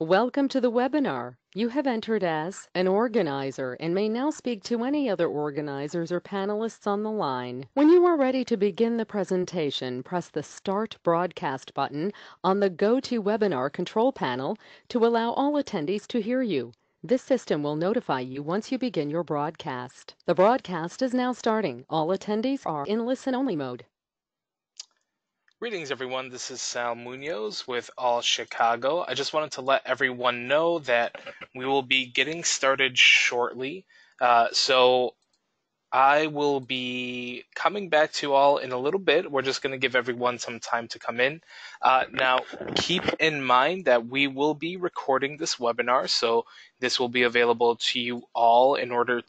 Welcome to the webinar. You have entered as an organizer and may now speak to any other organizers or panelists on the line. When you are ready to begin the presentation, press the Start Broadcast button on the GoToWebinar control panel to allow all attendees to hear you. This system will notify you once you begin your broadcast. The broadcast is now starting. All attendees are in listen-only mode. Greetings, everyone. This is Sal Munoz with All Chicago. I just wanted to let everyone know that we will be getting started shortly. So I will be coming back to you all in a little bit. We're just going to give everyone some time to come in. Now, keep in mind that we will be recording this webinar, so this will be available to you all in order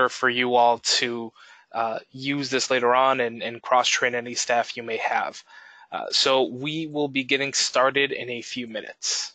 for you all to use this later on and cross-train any staff you may have. So we will be getting started in a few minutes.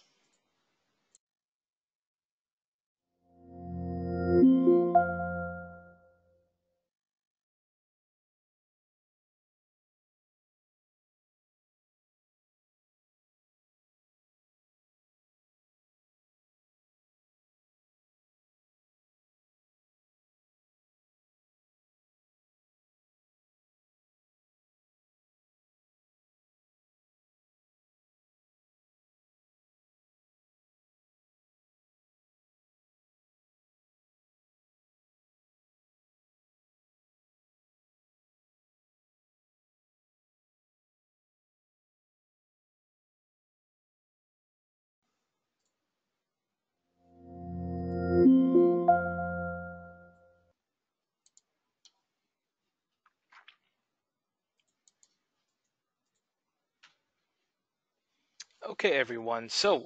Okay, everyone. So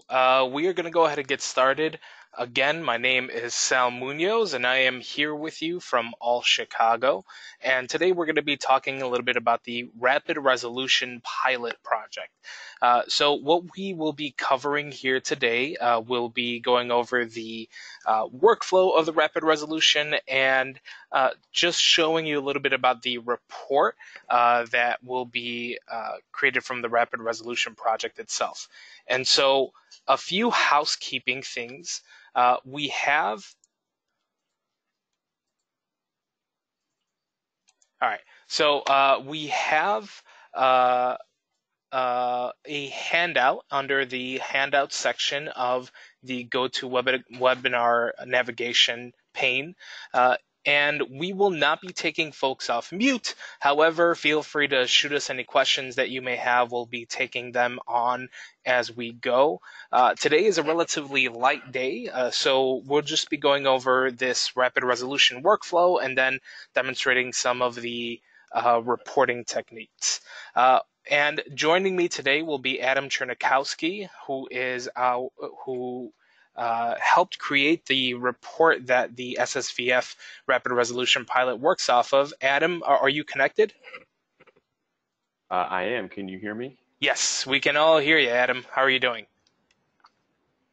we are going to go ahead and get started. Again, my name is Sal Munoz, and I am here with you from All Chicago. And today we're going to be talking a little bit about the Rapid Resolution Pilot Project. So what we will be covering here today will be going over the workflow of the Rapid Resolution and just showing you a little bit about the report that will be created from the Rapid Resolution Project itself. And so a few housekeeping things. We have a handout under the handout section of the GoToWebinar navigation pane. And we will not be taking folks off mute. However, feel free to shoot us any questions that you may have. We'll be taking them on as we go. Today is a relatively light day, so we'll just be going over this rapid resolution workflow and then demonstrating some of the reporting techniques. And joining me today will be Adam Czernikowski, who helped create the report that the SSVF Rapid Resolution Pilot works off of. Adam, are you connected? I am. Can you hear me? Yes, we can all hear you, Adam. How are you doing?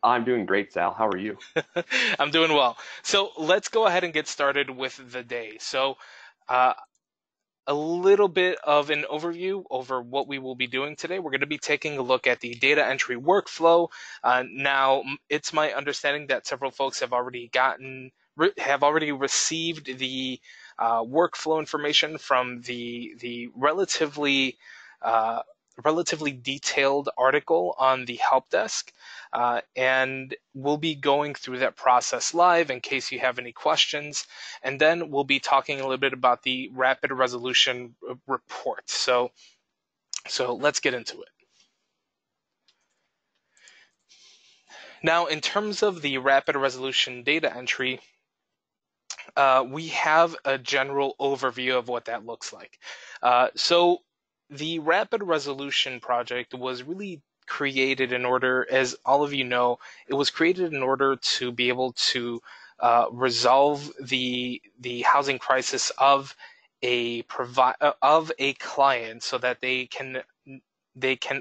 I'm doing great, Sal. How are you? I'm doing well. So let's go ahead and get started with the day. So a little bit of an overview over what we will be doing today. We're going to be taking a look at the data entry workflow. Now, it's my understanding that several folks have already received the workflow information from the relatively detailed article on the help desk, and we'll be going through that process live in case you have any questions, and then we'll be talking a little bit about the rapid resolution report. So let's get into it. Now, in terms of the rapid resolution data entry, we have a general overview of what that looks like. So the Rapid Resolution Project was really created in order, as all of you know, it was created in order to be able to resolve the housing crisis of a client, so that they can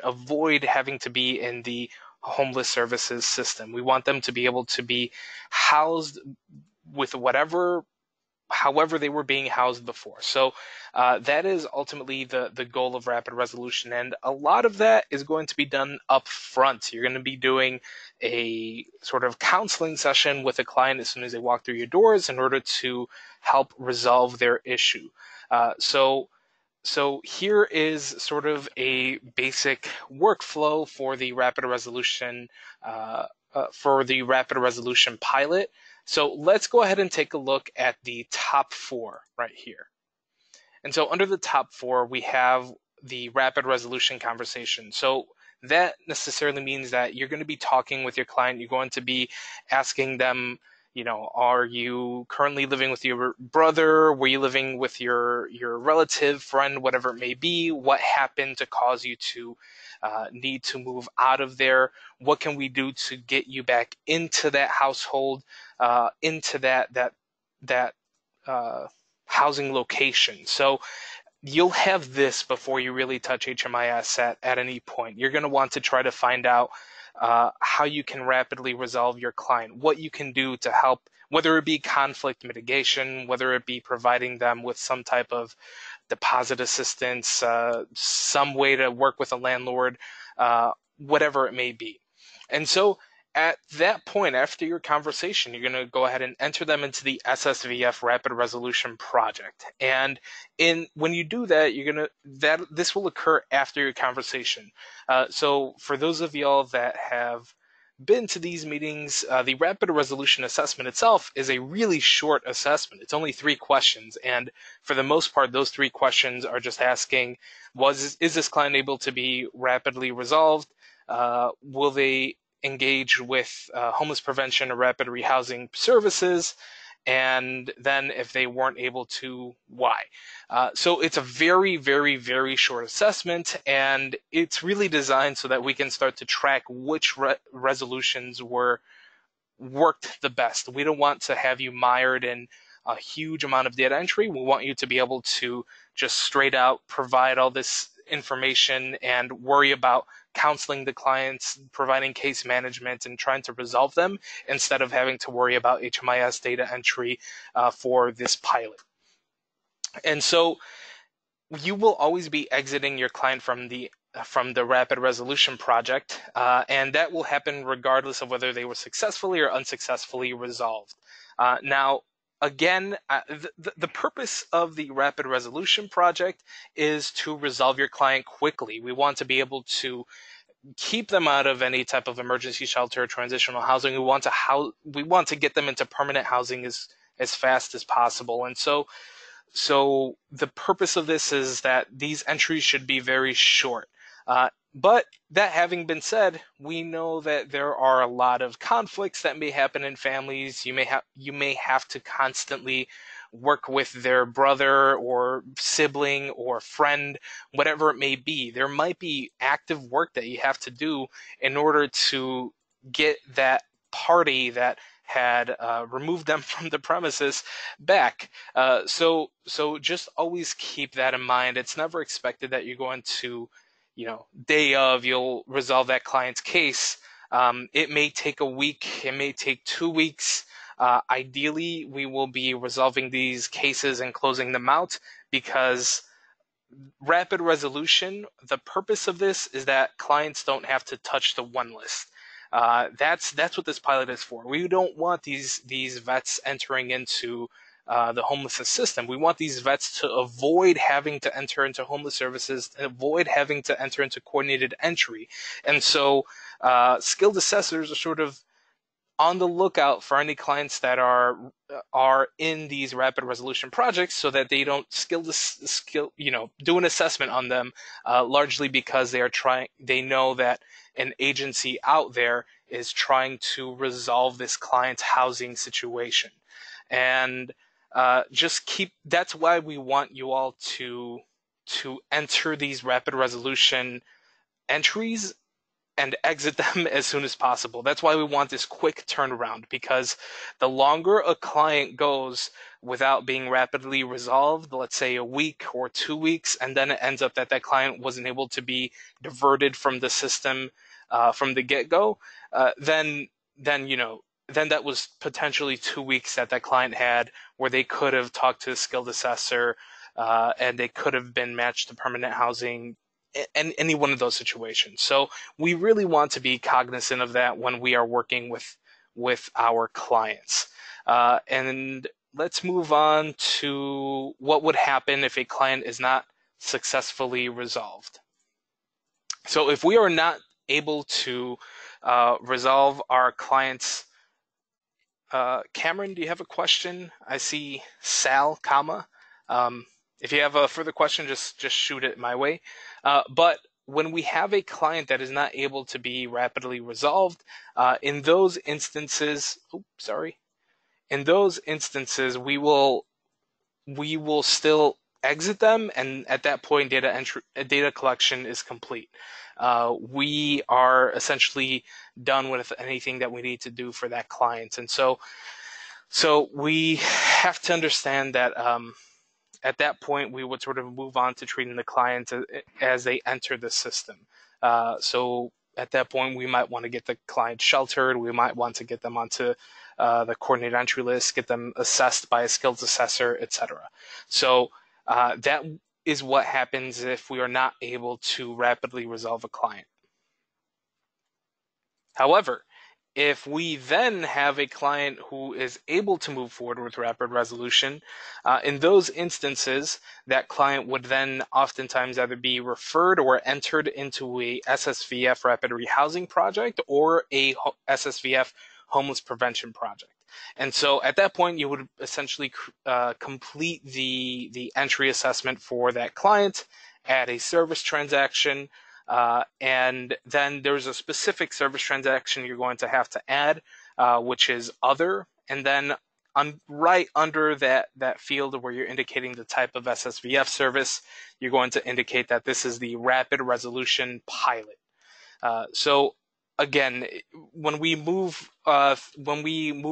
avoid having to be in the homeless services system. We want them to be able to be housed with whatever however they were being housed before. So that is ultimately the goal of rapid resolution. And a lot of that is going to be done up front. You're going to be doing a sort of counseling session with a client as soon as they walk through your doors in order to help resolve their issue. So here is sort of a basic workflow for the rapid resolution pilot. So let's go ahead and take a look at the top 4 right here. And so under the top 4, we have the rapid resolution conversation. So that necessarily means that you're going to be talking with your client. You're going to be asking them, are you currently living with your brother? Were you living with your relative, friend, whatever it may be? What happened to cause you to need to move out of there? What can we do to get you back into that household, into that housing location? So you'll have this before you really touch HMIS at any point. You're going to want to try to find out how you can rapidly resolve your client, what you can do to help, whether it be conflict mitigation, whether it be providing them with some type of deposit assistance, some way to work with a landlord, whatever it may be. And so at that point, after your conversation, you're going to go ahead and enter them into the SSVF Rapid Resolution Project. And when you do that, this will occur after your conversation. So for those of y'all that have been to these meetings, the Rapid Resolution Assessment itself is a really short assessment. It's only 3 questions, and for the most part, those 3 questions are just asking, is this client able to be rapidly resolved? Will they engage with homeless prevention or rapid rehousing services? And then if they weren't able to, why? So it's a very, very, very short assessment, and it's really designed so that we can start to track which resolutions worked the best. We don't want to have you mired in a huge amount of data entry. We want you to be able to just straight out provide all this information and worry about counseling the clients, providing case management, and trying to resolve them instead of having to worry about HMIS data entry for this pilot. And so you will always be exiting your client from the rapid resolution project, and that will happen regardless of whether they were successfully or unsuccessfully resolved. Now, again, the purpose of the rapid resolution project is to resolve your client quickly. We want to be able to keep them out of any type of emergency shelter or transitional housing. We want to get them into permanent housing as fast as possible. And so the purpose of this is that these entries should be very short. But that having been said, we know that there are a lot of conflicts that may happen in families. You may have to constantly work with their brother or sibling or friend, whatever it may be. There might be active work that you have to do in order to get that party that had removed them from the premises back. So just always keep that in mind. It's never expected that you're going to, day of, you'll resolve that client's case. It may take a week. It may take 2 weeks. Ideally, we will be resolving these cases and closing them out, because rapid resolution, the purpose of this is that clients don't have to touch the one list. That's what this pilot is for. We don't want these vets entering into the homelessness system. We want these vets to avoid having to enter into homeless services, and avoid having to enter into coordinated entry. And so skilled assessors are sort of on the lookout for any clients that are in these rapid resolution projects, so that they don't do an assessment on them, largely because they know that an agency out there is trying to resolve this client's housing situation. And that's why we want you all to enter these rapid resolution entries and exit them as soon as possible. That's why we want this quick turnaround, because the longer a client goes without being rapidly resolved, let's say a week or 2 weeks, and then it ends up that client wasn't able to be diverted from the system from the get-go, then then that was potentially 2 weeks that client had where they could have talked to a skilled assessor, and they could have been matched to permanent housing, in any one of those situations. So we really want to be cognizant of that when we are working with our clients. And let's move on to what would happen if a client is not successfully resolved. So if we are not able to resolve our client's Cameron, do you have a question? I see Sal, comma. If you have a further question, just shoot it my way. But when we have a client that is not able to be rapidly resolved, in those instances, we will still exit them, and at that point, data collection is complete. We are essentially done with anything that we need to do for that client. And so we have to understand that at that point, we would sort of move on to treating the client as they enter the system. So at that point, we might want to get the client sheltered. We might want to get them onto the coordinated entry list, get them assessed by a skilled assessor, etc. So that is what happens if we are not able to rapidly resolve a client. However, if we then have a client who is able to move forward with rapid resolution, in those instances, that client would then oftentimes either be referred or entered into a SSVF rapid rehousing project or a SSVF homeless prevention project. And so at that point, you would essentially complete the entry assessment for that client, add a service transaction, and then there's a specific service transaction you're going to have to add, which is other. And then right under that field where you're indicating the type of SSVF service, you're going to indicate that this is the rapid resolution pilot. So again, when we move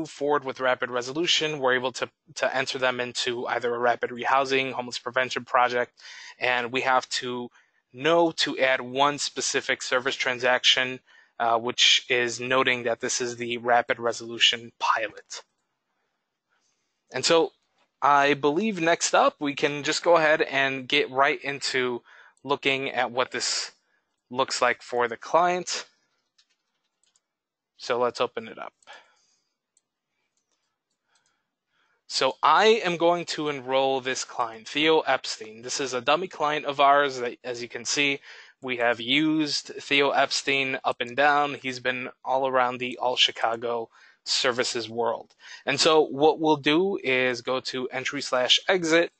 forward with rapid resolution, we're able to enter them into either a rapid rehousing, homeless prevention project, and we have to know to add one specific service transaction, which is noting that this is the rapid resolution pilot. And so I believe next up we can just go ahead and get right into looking at what this looks like for the client. So let's open it up. So I am going to enroll this client, Theo Epstein. This is a dummy client of ours that, as you can see, we have used Theo Epstein up and down. He's been all around the All Chicago services world. And so what we'll do is go to entry/exit.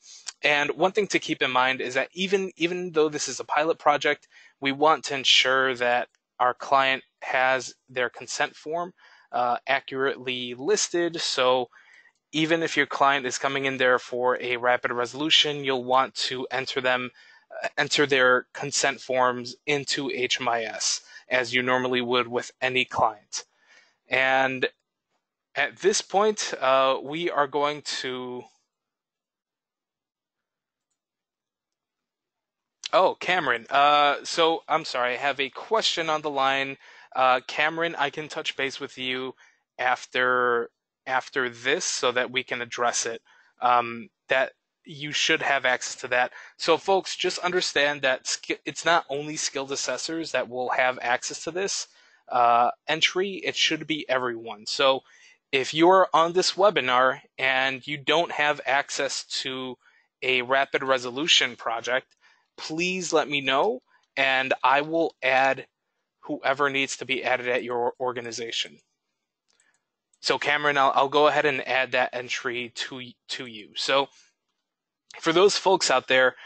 And one thing to keep in mind is that even though this is a pilot project, we want to ensure that our client has their consent form accurately listed. So even if your client is coming in there for a rapid resolution, you'll want to enter their consent forms into HMIS as you normally would with any client. And at this point, we are going to... Oh, Cameron. So I'm sorry, I have a question on the line. Cameron, I can touch base with you after this so that we can address it. That you should have access to that. So folks, just understand that it's not only skilled assessors that will have access to this entry. It should be everyone. So if you're on this webinar and you don't have access to a rapid resolution project, please let me know, and I will add whoever needs to be added at your organization. So Cameron, I'll go ahead and add that entry to you. So for those folks out there,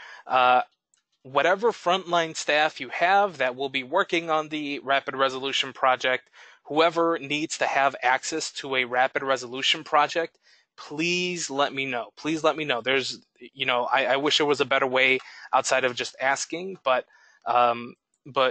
whatever frontline staff you have that will be working on the rapid resolution project, whoever needs to have access to a rapid resolution project, please let me know. Please let me know. There's, I wish there was a better way outside of just asking, but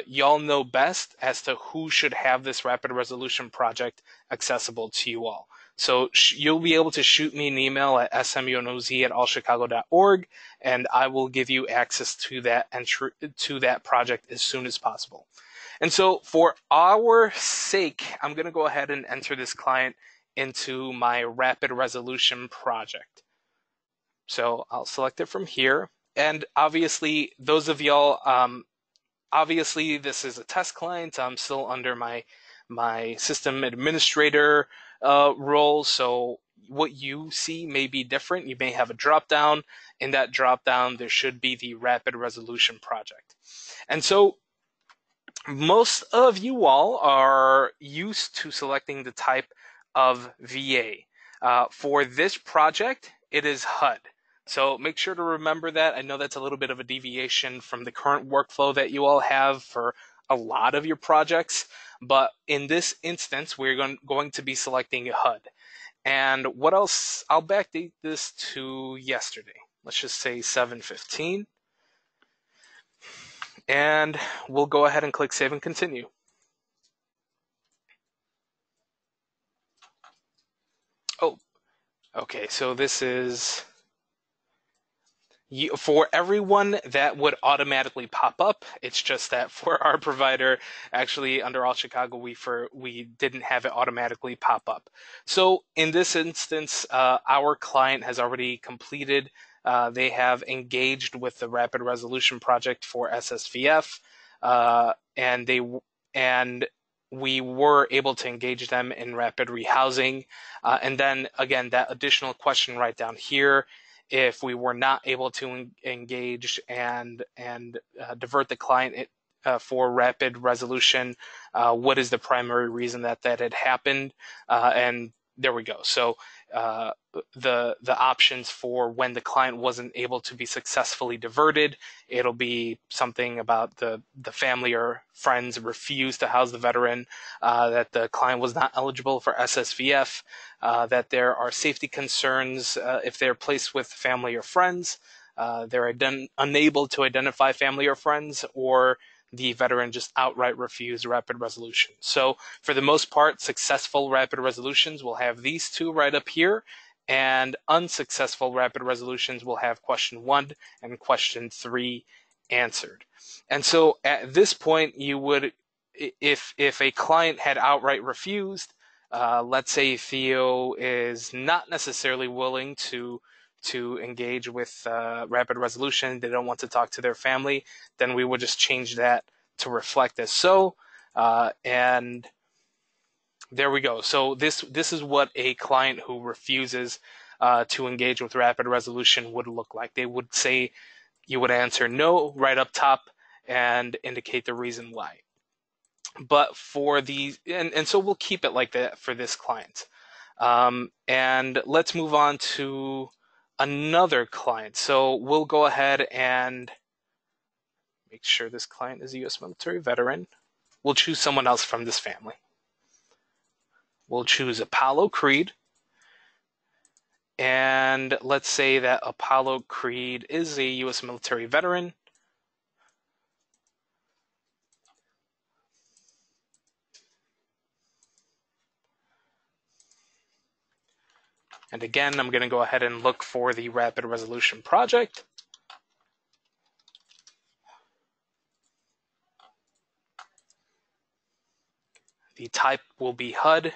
y'all know best as to who should have this rapid resolution project accessible to you all. So you'll be able to shoot me an email at smunoz@allchicago.org, and I will give you access to that entry to that project as soon as possible. And so for our sake, I'm going to go ahead and enter this client into my rapid resolution project. So I'll select it from here. And obviously, those of y'all, obviously this is a test client. I'm still under my system administrator role. So what you see may be different. You may have a drop down. In that drop down, there should be the rapid resolution project. And so most of you all are used to selecting the type of VA. For this project, it is HUD. So make sure to remember that. I know that's a little bit of a deviation from the current workflow that you all have for a lot of your projects, but in this instance, we're going to be selecting HUD. And what else? I'll backdate this to yesterday. Let's just say 7/15. And we'll go ahead and click Save and Continue. Oh, okay, so this is... For everyone, that would automatically pop up. It's just that for our provider, actually under All Chicago, we didn't have it automatically pop up. So in this instance, our client has already completed. They have engaged with the Rapid Resolution Project for SSVF, and we were able to engage them in rapid rehousing. And then again, that additional question right down here. If we were not able to engage and divert the client for rapid resolution, what is the primary reason that had happened? And there we go. So the options for when the client wasn't able to be successfully diverted, it'll be something about the family or friends refused to house the veteran, that the client was not eligible for SSVF, that there are safety concerns if they're placed with family or friends, they're unable to identify family or friends, or the veteran just outright refused rapid resolution. So for the most part, successful rapid resolutions will have these two right up here, and unsuccessful rapid resolutions will have question 1 and question 3 answered. And so at this point, you would, if a client had outright refused, let's say Theo is not necessarily willing to engage with rapid resolution, they don't want to talk to their family, then we would just change that to reflect as so. And there we go. So this is what a client who refuses to engage with rapid resolution would look like. They would say, you would answer no right up top and indicate the reason why. But for the, and so we'll keep it like that for this client. And let's move on to another client. So we'll go ahead and make sure this client is a U.S. military veteran. We'll choose someone else from this family. We'll choose Apollo Creed. And let's say that Apollo Creed is a U.S. military veteran. And again, I'm going to go ahead and look for the Rapid Resolution Project. The type will be HUD.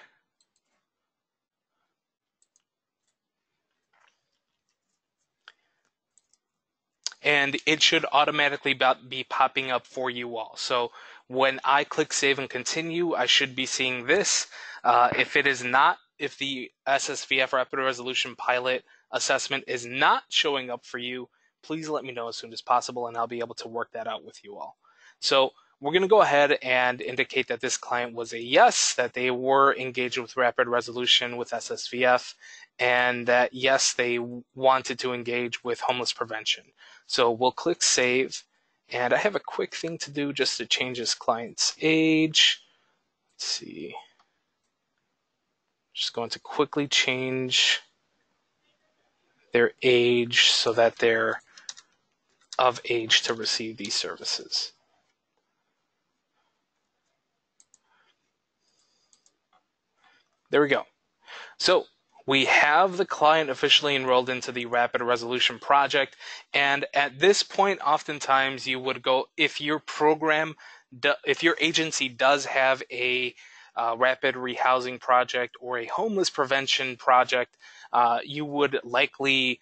And it should automatically be popping up for you all. So when I click Save and Continue, I should be seeing this. If it is not, if the SSVF Rapid Resolution Pilot assessment is not showing up for you, please let me know as soon as possible, and I'll be able to work that out with you all. So we're going to go ahead and indicate that this client was a yes, that they were engaged with rapid resolution with SSVF, and that yes, they wanted to engage with homeless prevention. So we'll click Save, and I have a quick thing to do just to change this client's age. Let's see. Just going to quickly change their age so that they're of age to receive these services. There we go. So we have the client officially enrolled into the Rapid Resolution Project, and at this point, oftentimes you would go, if your program, if your agency does have a rapid rehousing project or a homeless prevention project, you would likely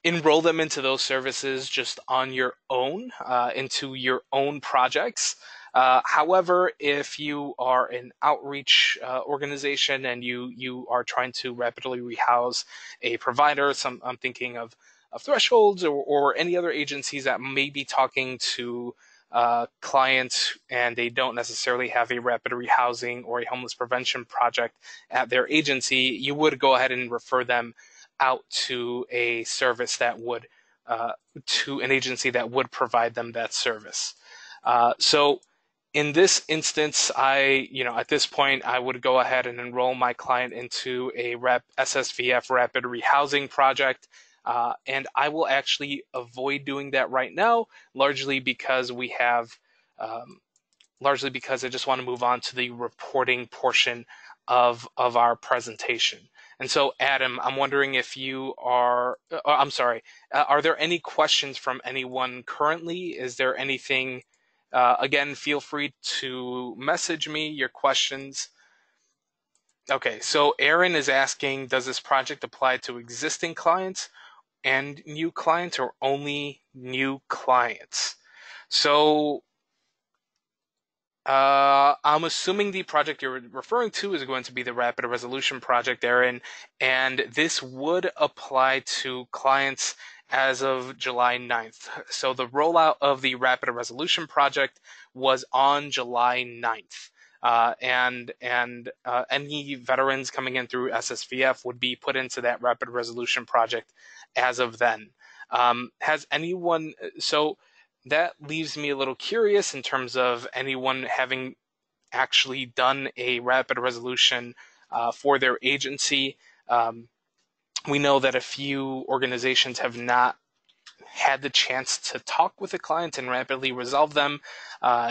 enroll them into those services just on your own, into your own projects. However, if you are an outreach organization and you are trying to rapidly rehouse a provider, I'm thinking of Thresholds or any other agencies that may be talking to clients and they don't necessarily have a rapid rehousing or a homeless prevention project at their agency, you would go ahead and refer them out to a service that would, to an agency that would provide them that service. So in this instance, at this point, I would go ahead and enroll my client into a SSVF rapid rehousing project. And I will actually avoid doing that right now, largely because I just want to move on to the reporting portion of our presentation. And so, Adam, I'm wondering if you are, I'm sorry, are there any questions from anyone currently? Is there anything, again, feel free to message me your questions. Okay, so Aaron is asking, does this project apply to existing clients and new clients or only new clients? So I'm assuming the project you're referring to is going to be the Rapid Resolution Project, Aaron, and this would apply to clients as of July 9th. So the rollout of the Rapid Resolution Project was on July 9th. And any veterans coming in through SSVF would be put into that Rapid Resolution Project as of then. So that leaves me a little curious in terms of anyone having actually done a rapid resolution for their agency. We know that a few organizations have not had the chance to talk with the client and rapidly resolve them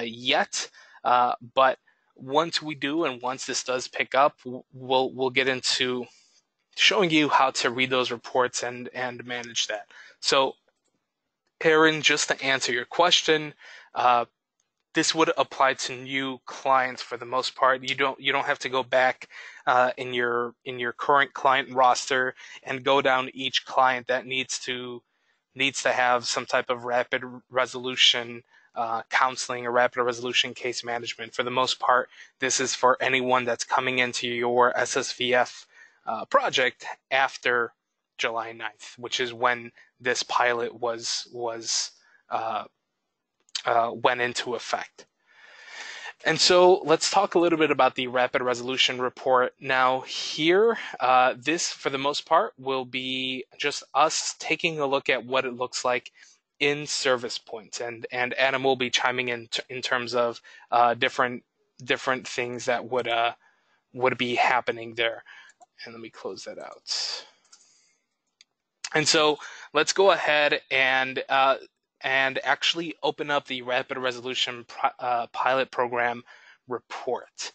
yet, but once we do, and once this does pick up, we'll get into showing you how to read those reports and manage that. So, Aaron, just to answer your question, this would apply to new clients for the most part. You don't have to go back in your current client roster and go down each client that needs to have some type of rapid resolution counseling or rapid resolution case management. For the most part, this is for anyone that's coming into your SSVF project after July 9th, which is when this pilot went into effect. And so let's talk a little bit about the rapid resolution report. Now here, this for the most part will be just us taking a look at what it looks like in service points, and Adam will be chiming in terms of different things that would be happening there. And let me close that out. And so let's go ahead and actually open up the Rapid Resolution Pilot Program report.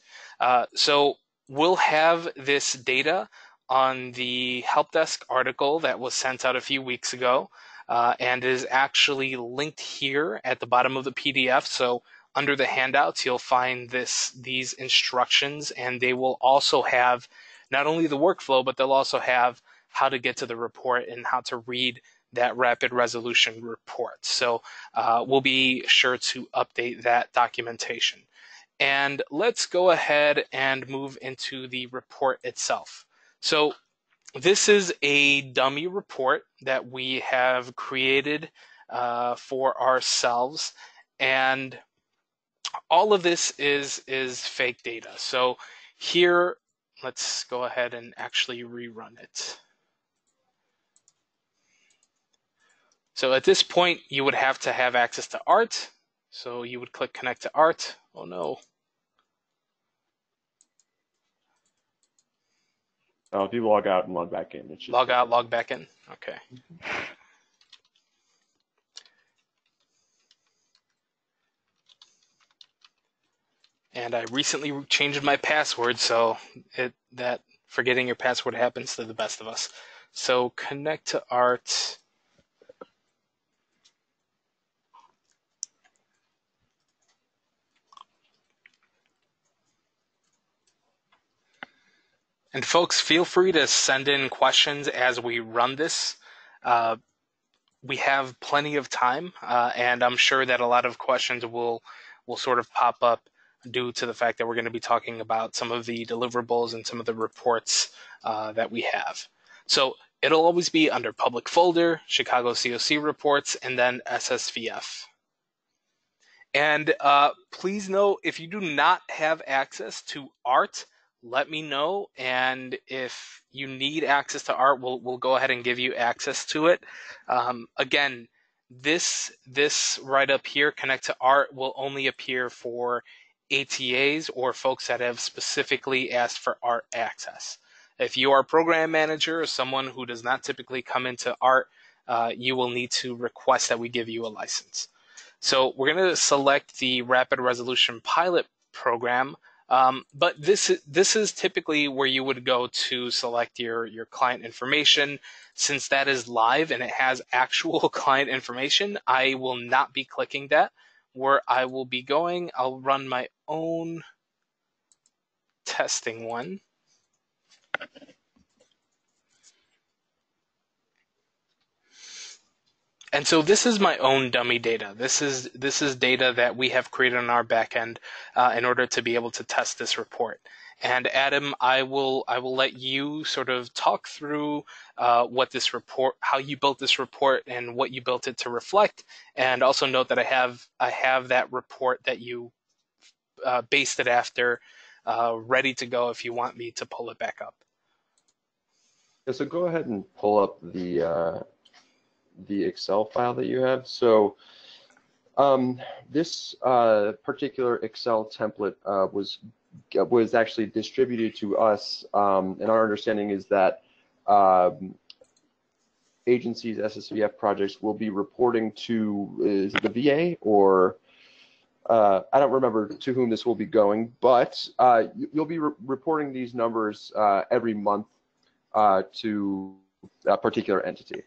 So we'll have this data on the help desk article that was sent out a few weeks ago and is actually linked here at the bottom of the PDF. So under the handouts, you'll find these instructions, and they will also have not only the workflow, but they'll also have how to get to the report and how to read that rapid resolution report. So we'll be sure to update that documentation. And let's go ahead and move into the report itself. So this is a dummy report that we have created for ourselves, and all of this is fake data. So here, let's go ahead and actually rerun it. So at this point, you would have to have access to ART. So you would click Connect to ART. Oh no. Oh, if you log out and log back in, it should log out, log back in. Okay. And I recently changed my password, so that forgetting your password happens to the best of us. So connect to ART. And folks, feel free to send in questions as we run this. We have plenty of time, and I'm sure that a lot of questions will sort of pop up due to the fact that we're going to be talking about some of the deliverables and some of the reports that we have. So it'll always be under public folder, Chicago COC reports, and then SSVF. And please know, if you do not have access to ART, let me know, and if you need access to ART, we'll go ahead and give you access to it. Again, this right up here, Connect to ART, will only appear for ATAs or folks that have specifically asked for ART access. If you are a program manager or someone who does not typically come into ART, you will need to request that we give you a license. So we're going to select the Rapid Resolution Pilot program, but this is typically where you would go to select your client information. Since that is live and it has actual client information, I will not be clicking that. Where I will be going, I'll run my own testing one. And so this is my own dummy data. This is data that we have created on our backend in order to be able to test this report. And Adam, I will let you sort of talk through what this report, how you built this report, and what you built it to reflect. And also note that I have that report that you based it after ready to go if you want me to pull it back up. Yeah, so go ahead and pull up the Excel file that you have. So this particular Excel template was actually distributed to us, and our understanding is that agencies, SSVF projects, will be reporting to, is it the VA or I don't remember to whom this will be going, but you'll be reporting these numbers every month to a particular entity.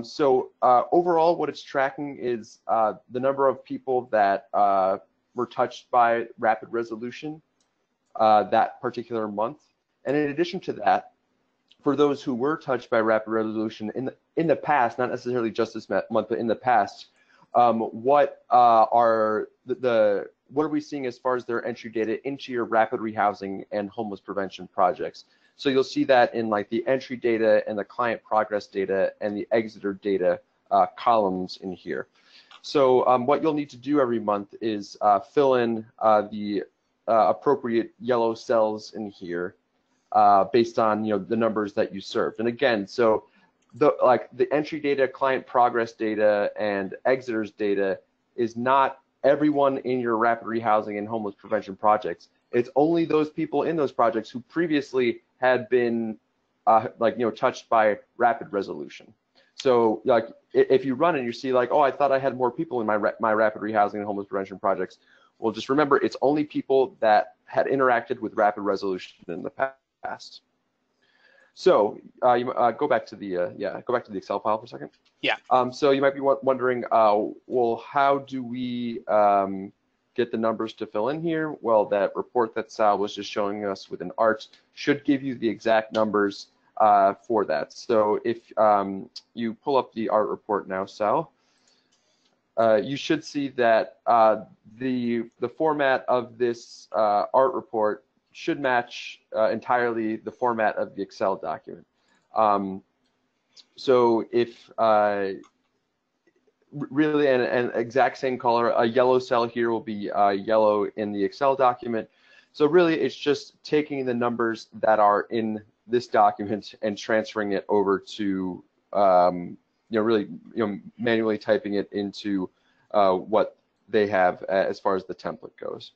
So overall, what it's tracking is the number of people that were touched by rapid resolution that particular month. And in addition to that, for those who were touched by rapid resolution in the past, not necessarily just this month, but in the past, what are what are we seeing as far as their entry data into your rapid rehousing and homeless prevention projects? So you'll see that in like the entry data and the client progress data and the exiter data columns in here. So what you'll need to do every month is fill in the appropriate yellow cells in here based on the numbers that you served. And again, so the entry data, client progress data, and exiters data is not everyone in your rapid rehousing and homeless prevention projects. It's only those people in those projects who previously had been touched by rapid resolution. So like if you run and you see like, oh, I thought I had more people in my rapid rehousing and homeless prevention projects, well, just remember it's only people that had interacted with rapid resolution in the past. So you go back to the Excel file for a second. Yeah. So you might be wondering, well, how do we get the numbers to fill in here? Well, that report that Sal was just showing us with an ART should give you the exact numbers for that. So if you pull up the ART report now, Sal, you should see that the format of this ART report should match entirely the format of the Excel document. So if really an exact same color, a yellow cell here will be yellow in the Excel document. So really it's just taking the numbers that are in this document and transferring it over to manually typing it into what they have as far as the template goes.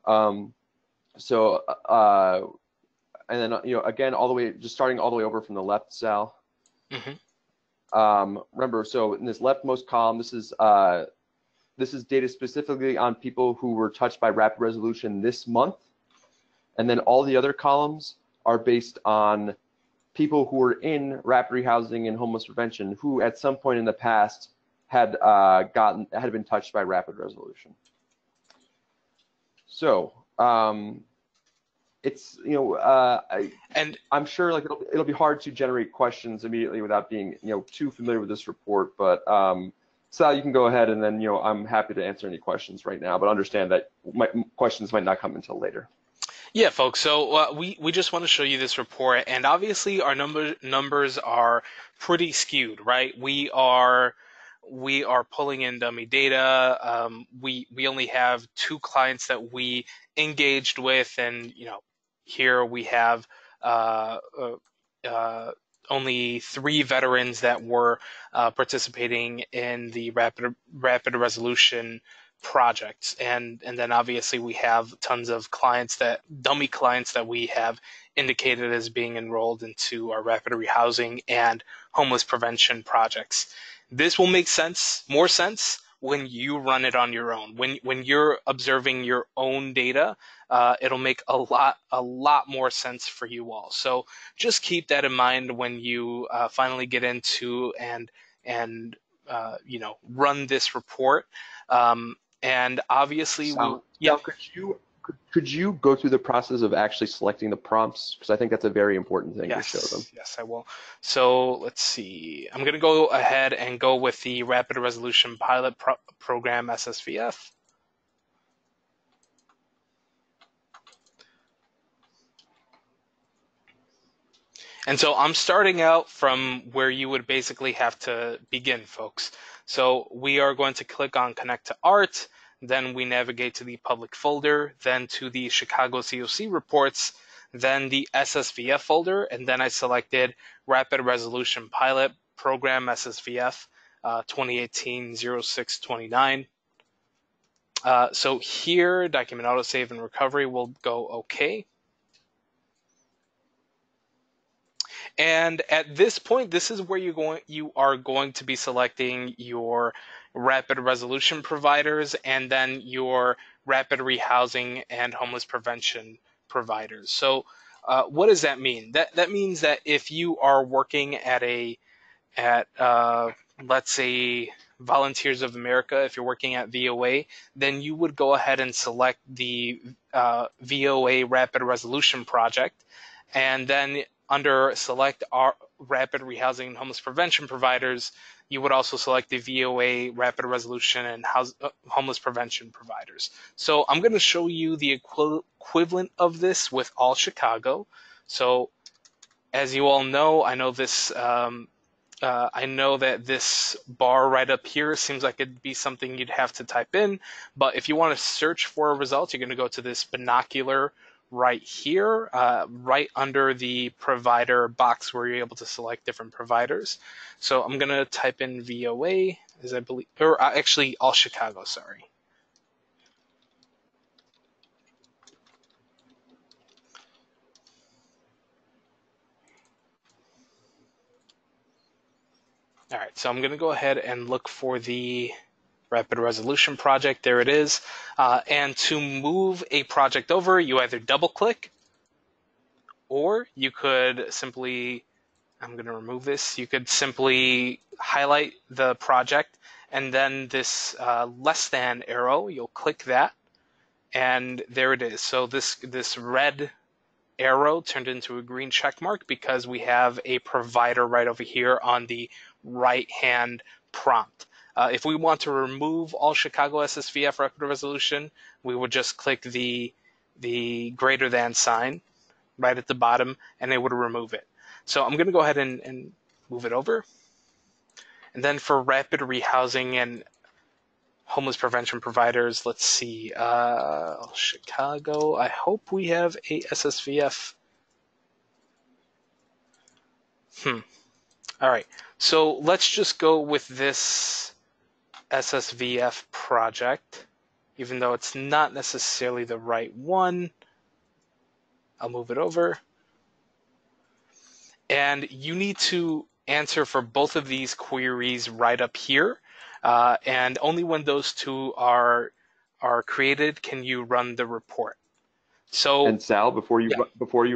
And then again, all the way, just starting all the way over from the left, Sal. Mm-hmm. Remember, so in this leftmost column, this is data specifically on people who were touched by rapid resolution this month, and then all the other columns are based on people who were in rapid rehousing and homeless prevention who, at some point in the past, had been touched by rapid resolution. So it's And I'm sure like it'll be hard to generate questions immediately without being too familiar with this report. But Sal, you can go ahead, and then I'm happy to answer any questions right now. But understand that questions might not come until later. yeah, folks. So we just want to show you this report, and obviously our numbers are pretty skewed, right? We are pulling in dummy data. We only have 2 clients that we engaged with, and here we have uh, only 3 veterans that were participating in the rapid resolution projects, and then obviously we have tons of dummy clients that we have indicated as being enrolled into our rapid rehousing and homeless prevention projects. This will make more sense when you run it on your own. When you're observing your own data, it'll make a lot more sense for you all. So just keep that in mind when you finally get into and run this report. And obviously, Sal, could you go through the process of actually selecting the prompts? Because I think that's a very important thing to show them. Yes, I will. So let's see. I'm going to go ahead and go with the Rapid Resolution Pilot Program, SSVF. And so I'm starting out from where you would basically have to begin, folks. So we are going to click on Connect to ART, then we navigate to the public folder, then to the Chicago COC reports, then the SSVF folder, and then I selected Rapid Resolution Pilot Program SSVF 2018-06-29. So here, document autosave and recovery will go OK. And at this point, this is where you are going to be selecting your rapid resolution providers and then your rapid rehousing and homeless prevention providers. So what does that mean? That means that if you are working at let's say Volunteers of America, if you're working at VOA, then you would go ahead and select the VOA Rapid Resolution Project, and then under select our rapid rehousing and homeless prevention providers, you would also select the VOA rapid resolution and homeless prevention providers. So I'm going to show you the equivalent of this with All Chicago. So as you all know, I know that this bar right up here seems like it'd be something you'd have to type in, but if you want to search for a result, you're going to go to this binocular right here, right under the provider box where you're able to select different providers. So I'm going to type in VOA, as I believe, or actually All Chicago, sorry. All right, so I'm going to go ahead and look for the Rapid Resolution Project. There it is. And to move a project over, you either double click, or you could simply, I'm going to remove this, you could simply highlight the project, and then this less than arrow, you'll click that, and there it is. So this red arrow turned into a green check mark because we have a provider right over here on the right-hand prompt. If we want to remove All Chicago SSVF Rapid Resolution, we would just click the greater than sign right at the bottom, and it would remove it. So I'm going to go ahead and move it over. And then for rapid rehousing and homeless prevention providers, let's see, Chicago, I hope we have a SSVF. All right, so let's just go with this SSVF project, even though it's not necessarily the right one. I'll move it over. And you need to answer for both of these queries right up here. And only when those two are created can you run the report. So, and Sal, before you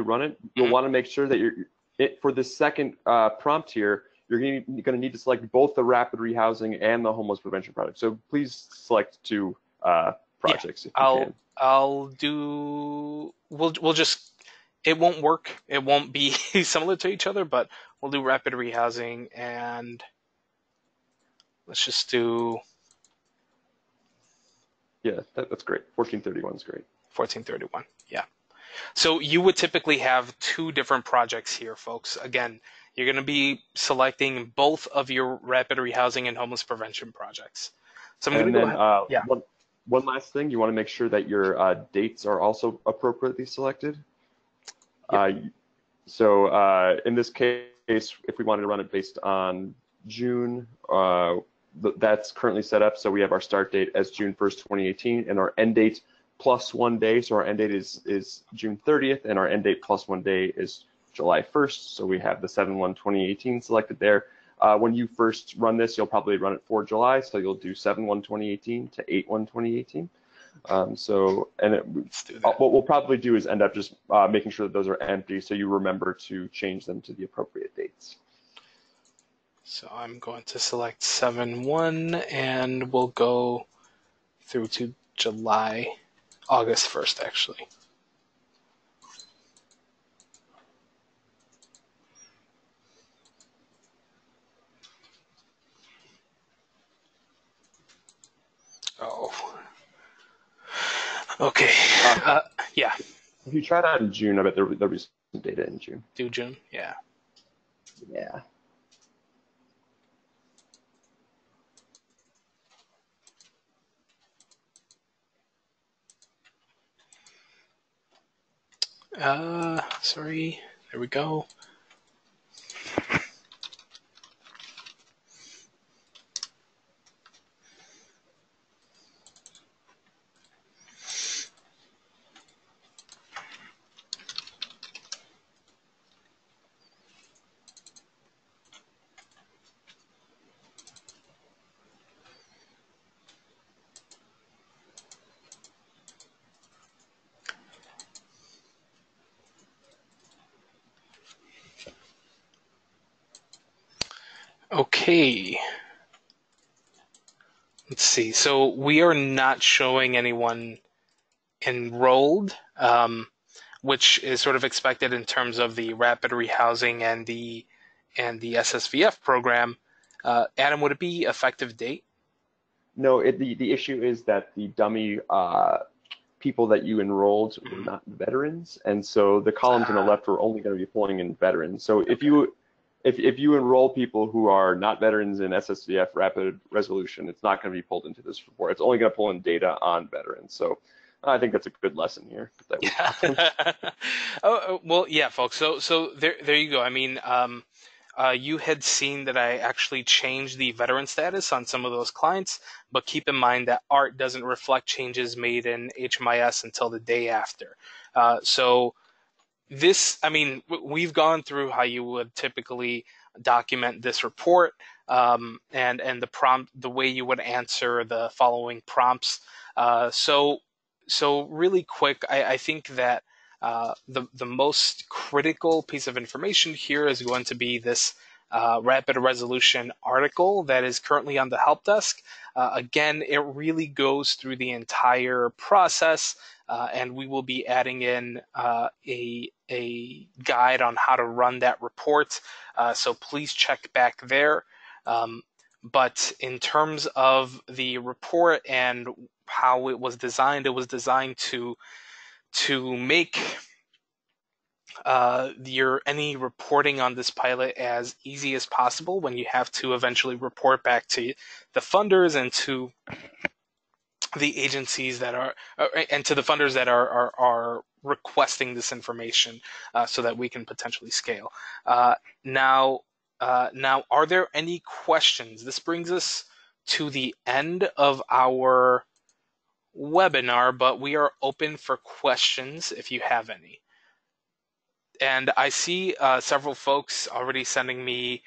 run it, you'll want to make sure that for the second prompt here, you're going to need to select both the rapid rehousing and the homeless prevention project. So please select 2 projects if you can. We'll just it won't work. It won't be similar to each other, but we'll do rapid rehousing, and let's just do... Yeah, that's great. 1431 is great. 1431, yeah. So you would typically have two different projects here, folks. Again, you're going to be selecting both of your rapid rehousing and homeless prevention projects. So I'm going to go ahead. Yeah. One last thing, you want to make sure that your dates are also appropriately selected. Yep. So in this case, if we wanted to run it based on June, that's currently set up. So we have our start date as June 1st, 2018, and our end date plus 1 day. So our end date is June 30th, and our end date plus 1 day is July 1st. So we have the 7/1/2018 selected there. When you first run this, you'll probably run it for July. So you'll do 7/1/2018 to 8/1/2018. What we'll probably do is end up just making sure that those are empty, so you remember to change them to the appropriate dates. So I'm going to select 7/1, and we'll go through to August 1st, actually. Oh. Okay. Yeah. If you try that in June, I bet there'll be some data in June. Do June? Yeah. Yeah. Sorry. There we go. Okay. Let's see. So we are not showing anyone enrolled, which is sort of expected in terms of the rapid rehousing and the SSVF program. Adam, would it be effective date? No, the issue is that the dummy people that you enrolled were not veterans, and so the columns on the left are only going to be pulling in veterans. So if you enroll people who are not veterans in SSVF rapid resolution, it's not going to be pulled into this report. It's only going to pull in data on veterans. So I think that's a good lesson here. Well, yeah, folks. So there you go. I mean, you had seen that I actually changed the veteran status on some of those clients, but keep in mind that ART doesn't reflect changes made in HMIS until the day after. So this, I mean, we've gone through how you would typically document this report, and the way you would answer the following prompts. So really quick, I think that the most critical piece of information here is going to be this rapid resolution article that is currently on the help desk. Again, it really goes through the entire process, and we will be adding in a guide on how to run that report. So please check back there. But in terms of the report and how it was designed to make any reporting on this pilot as easy as possible when you have to eventually report back to the funders and to the agencies that are and to the funders that are requesting this information, so that we can potentially scale. Now, are there any questions? This brings us to the end of our webinar, but we are open for questions if you have any. And I see several folks already sending me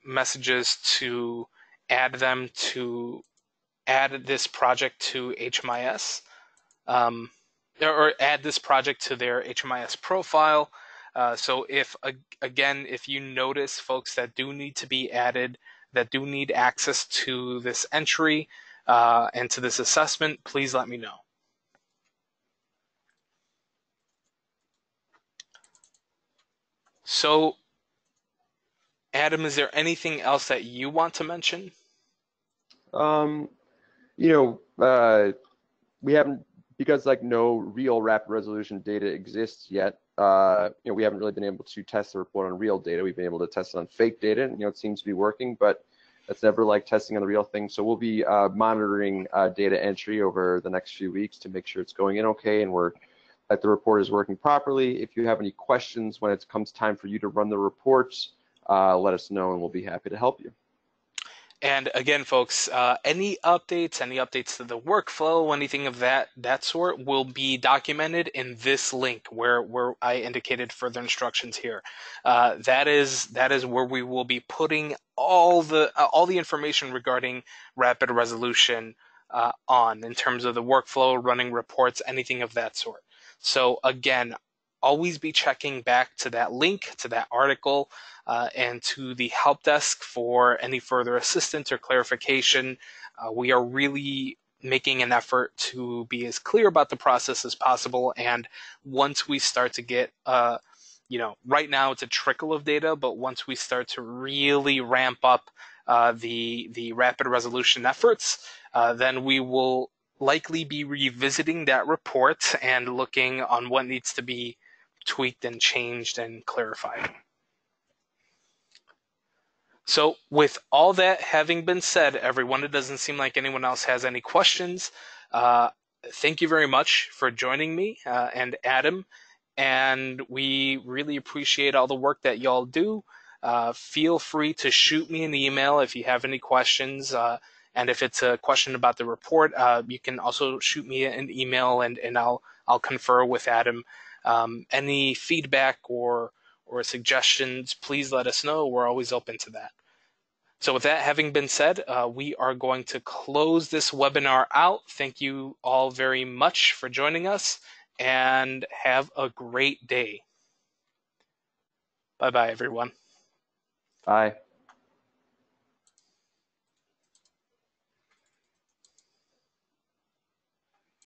messages to add this project to HMIS, or add this project to their HMIS profile. So if you notice folks that do need to be added, that do need access to this entry and to this assessment, please let me know. So, Adam, is there anything else that you want to mention? You know, we haven't, because like no real rapid resolution data exists yet. We haven't really been able to test the report on real data. We've been able to test it on fake data, and it seems to be working, but that's never like testing on the real thing. So we'll be monitoring data entry over the next few weeks to make sure it's going in okay and that the report is working properly. If you have any questions when it comes time for you to run the reports, let us know and we'll be happy to help you. And again, folks, any updates to the workflow, anything of that sort will be documented in this link where I indicated further instructions here. That is where we will be putting all the information regarding rapid resolution on in terms of the workflow, running reports, anything of that sort. So again, always be checking back to that link, to that article, and to the help desk for any further assistance or clarification. We are really making an effort to be as clear about the process as possible. And once we start to get, right now it's a trickle of data, but once we start to really ramp up the rapid resolution efforts, then we will likely be revisiting that report and looking on what needs to be tweaked and changed and clarified. So with all that having been said, everyone, it doesn't seem like anyone else has any questions. Thank you very much for joining me and Adam, and we really appreciate all the work that y'all do. Feel free to shoot me an email if you have any questions, and if it's a question about the report, you can also shoot me an email and I'll confer with Adam. Any feedback or suggestions, please let us know. We're always open to that. So with that having been said, we are going to close this webinar out. Thank you all very much for joining us and have a great day. Bye-bye, everyone. Bye.